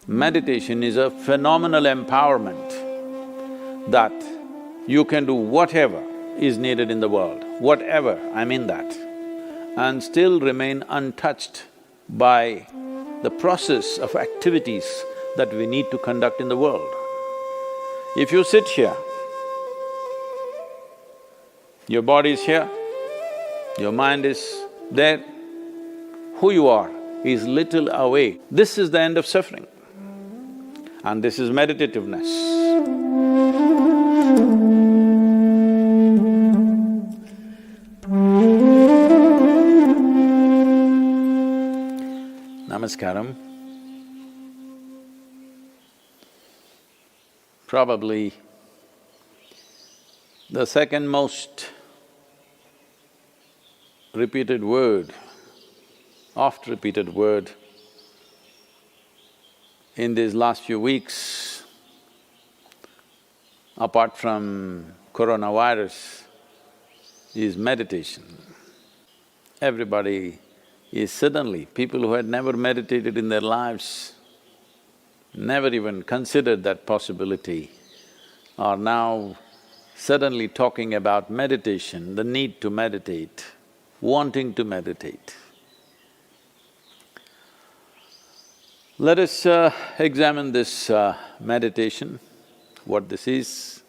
Meditation is a phenomenal empowerment that you can do whatever is needed in the world, whatever, I mean that, and still remain untouched by the process of activities that we need to conduct in the world. If you sit here, your body is here, your mind is there, who you are is little away. This is the end of suffering, and this is meditativeness. Namaskaram. Probably the second most repeated word, oft-repeated word in these last few weeks, apart from coronavirus, is meditation. Everybody is suddenly, people who had never meditated in their lives, never even considered that possibility, are now suddenly talking about meditation, the need to meditate, wanting to meditate. Let us examine this meditation, what this is.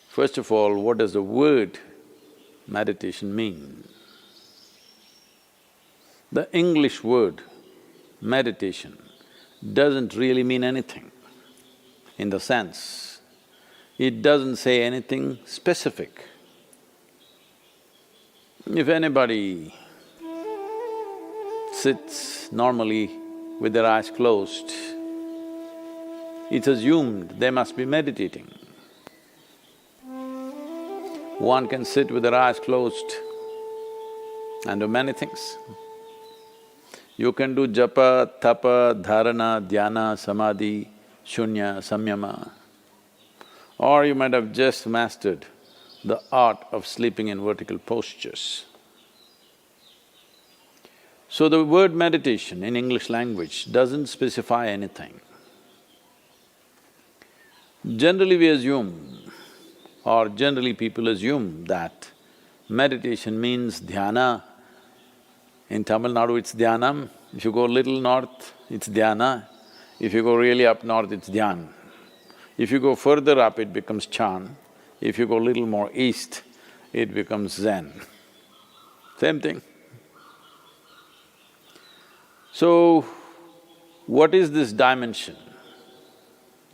First of all, what does the word meditation mean? The English word meditation doesn't really mean anything, in the sense, it doesn't say anything specific. If anybody sits normally with their eyes closed, it's assumed they must be meditating. One can sit with their eyes closed and do many things. You can do japa, tapa, dharana, dhyana, samadhi, shunya, samyama, or you might have just mastered the art of sleeping in vertical postures. So the word meditation in English language doesn't specify anything. Generally we assume, or generally people assume that meditation means dhyana. In Tamil Nadu it's dhyanam, if you go little north it's dhyana, if you go really up north it's dhyan. If you go further up it becomes chan, if you go little more east it becomes zen. Same thing. So, what is this dimension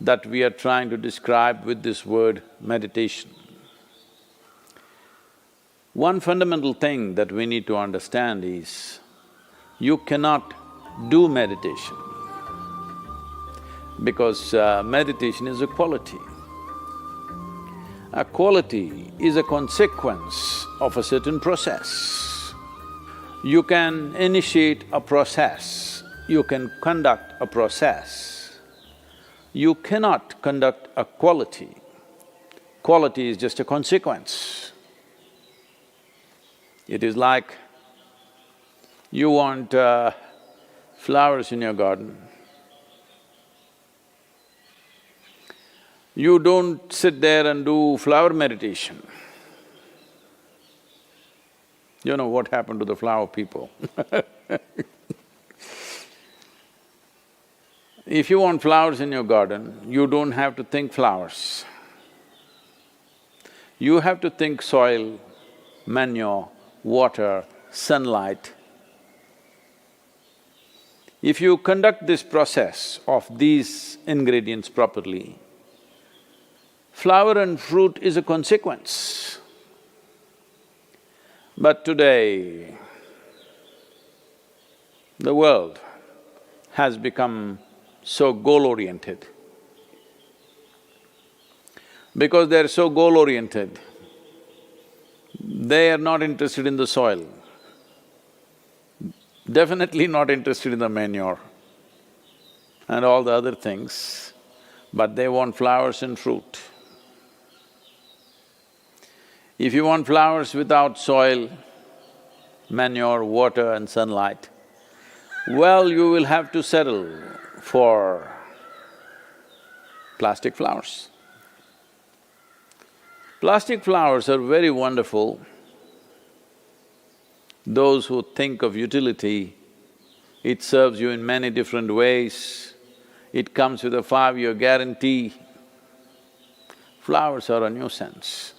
that we are trying to describe with this word meditation? One fundamental thing that we need to understand is, you cannot do meditation because meditation is a quality. A quality is a consequence of a certain process. You can initiate a process, you can conduct a process. You cannot conduct a quality. Quality is just a consequence. It is like you want flowers in your garden. You don't sit there and do flower meditation. You know what happened to the flower people If you want flowers in your garden, you don't have to think flowers. You have to think soil, manure, water, sunlight. If you conduct this process of these ingredients properly, flower and fruit is a consequence. But today, the world has become so goal-oriented. Because they're so goal-oriented, they are not interested in the soil, definitely not interested in the manure and all the other things, but they want flowers and fruit. If you want flowers without soil, manure, water and sunlight, well, you will have to settle for plastic flowers. Plastic flowers are very wonderful. Those who think of utility, it serves you in many different ways. It comes with a 5-year guarantee. Flowers are a nuisance.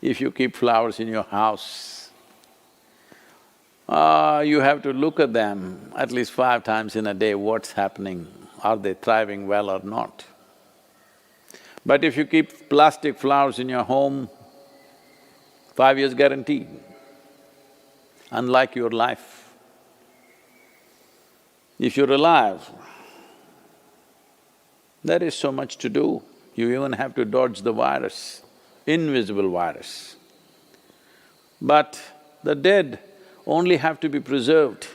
If you keep flowers in your house, you have to look at them at least 5 times in a day, what's happening, are they thriving well or not. But if you keep plastic flowers in your home, 5 years guarantee, unlike your life. If you're alive, there is so much to do. You even have to dodge the virus, invisible virus. But the dead only have to be preserved.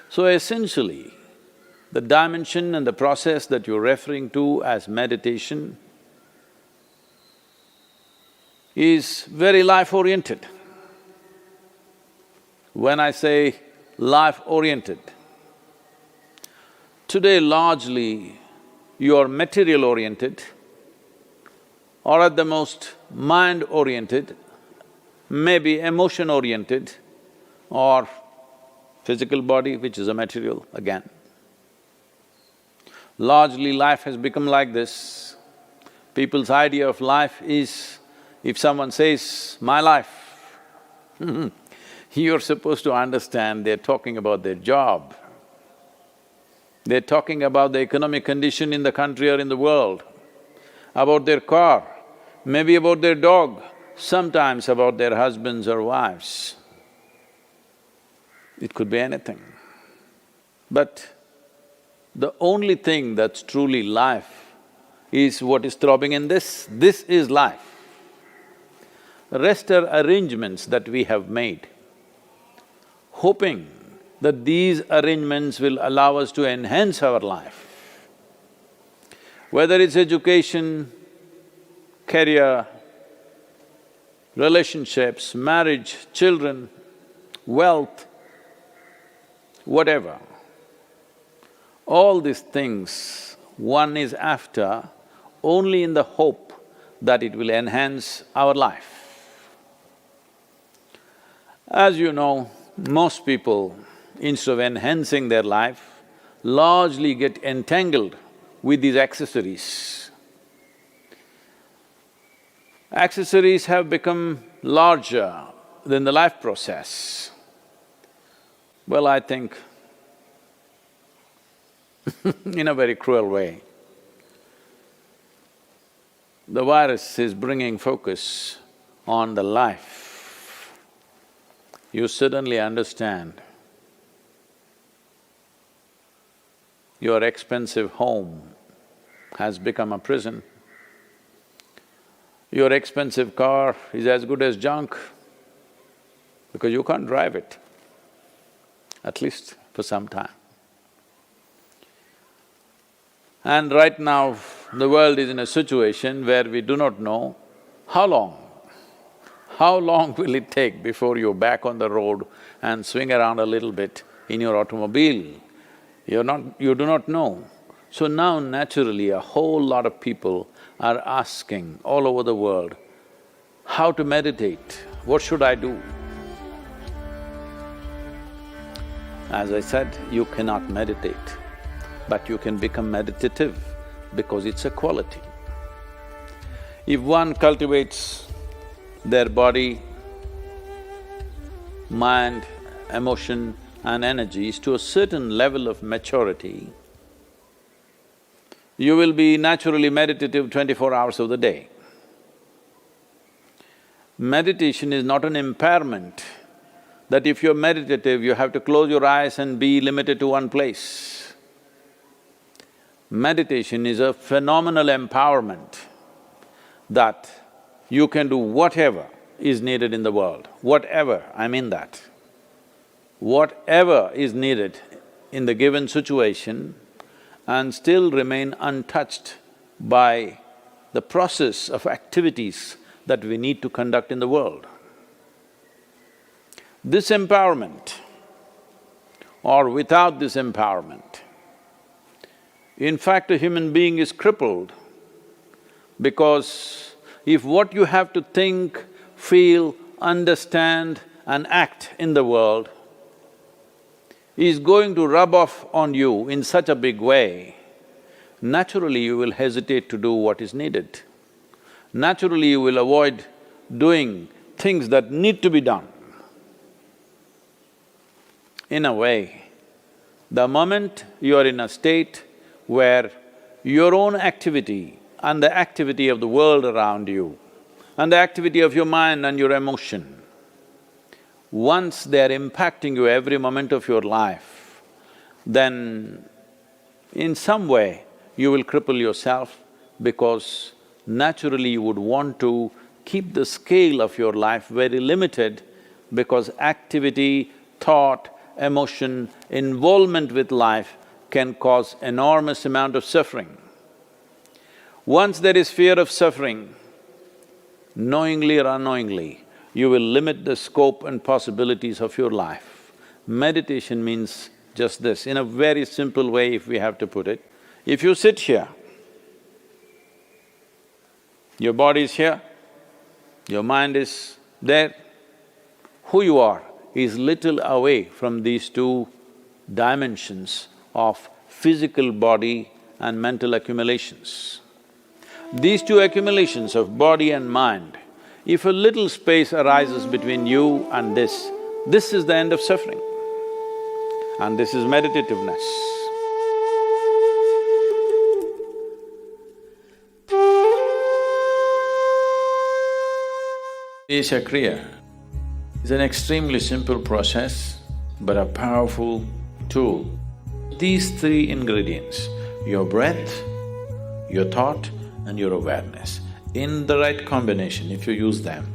So essentially, the dimension and the process that you're referring to as meditation is very life-oriented. When I say life-oriented, today largely you're material-oriented or at the most mind-oriented, maybe emotion-oriented or physical body, which is a material again. Largely life has become like this. People's idea of life is, if someone says, "my life," you're supposed to understand they're talking about their job. They're talking about the economic condition in the country or in the world, about their car, maybe about their dog, sometimes about their husbands or wives. It could be anything. But the only thing that's truly life is what is throbbing in this. This is life. The rest are arrangements that we have made, hoping that these arrangements will allow us to enhance our life. Whether it's education, career, relationships, marriage, children, wealth, whatever. All these things one is after only in the hope that it will enhance our life. As you know, most people, instead of enhancing their life, largely get entangled with these accessories. Accessories have become larger than the life process. Well, I think in a very cruel way, the virus is bringing focus on the life. You suddenly understand your expensive home has become a prison. Your expensive car is as good as junk because you can't drive it, at least for some time. And right now, the world is in a situation where we do not know how long will it take before you're back on the road and swing around a little bit in your automobile? You do not know. So now naturally a whole lot of people are asking all over the world, how to meditate, what should I do? As I said, you cannot meditate, but you can become meditative because it's a quality. If one cultivates their body, mind, emotion and energies to a certain level of maturity, you will be naturally meditative 24 hours of the day. Meditation is not an impairment that if you're meditative, you have to close your eyes and be limited to one place. Meditation is a phenomenal empowerment that you can do whatever is needed in the world, whatever, I mean that. Whatever is needed in the given situation and still remain untouched by the process of activities that we need to conduct in the world. This empowerment or without this empowerment. In fact, a human being is crippled because if what you have to think, feel, understand and act in the world is going to rub off on you in such a big way, naturally you will hesitate to do what is needed. Naturally you will avoid doing things that need to be done. In a way, the moment you are in a state where your own activity and the activity of the world around you and the activity of your mind and your emotion, once they're impacting you every moment of your life, then in some way you will cripple yourself because naturally you would want to keep the scale of your life very limited because activity, thought, emotion, involvement with life can cause enormous amount of suffering. Once there is fear of suffering, knowingly or unknowingly, you will limit the scope and possibilities of your life. Meditation means just this, in a very simple way if we have to put it. If you sit here, your body is here, your mind is there, who you are is little away from these two dimensions of physical body and mental accumulations. These two accumulations of body and mind, if a little space arises between you and this is the end of suffering. And this is meditativeness. Isha Kriya is an extremely simple process but a powerful tool. These three ingredients, your breath, your thought and your awareness, in the right combination, if you use them,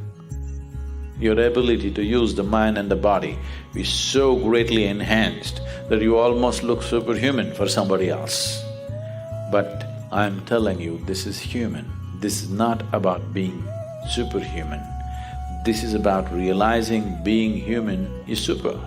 your ability to use the mind and the body is so greatly enhanced that you almost look superhuman for somebody else. But I'm telling you, this is human. This is not about being superhuman. This is about realizing being human is super.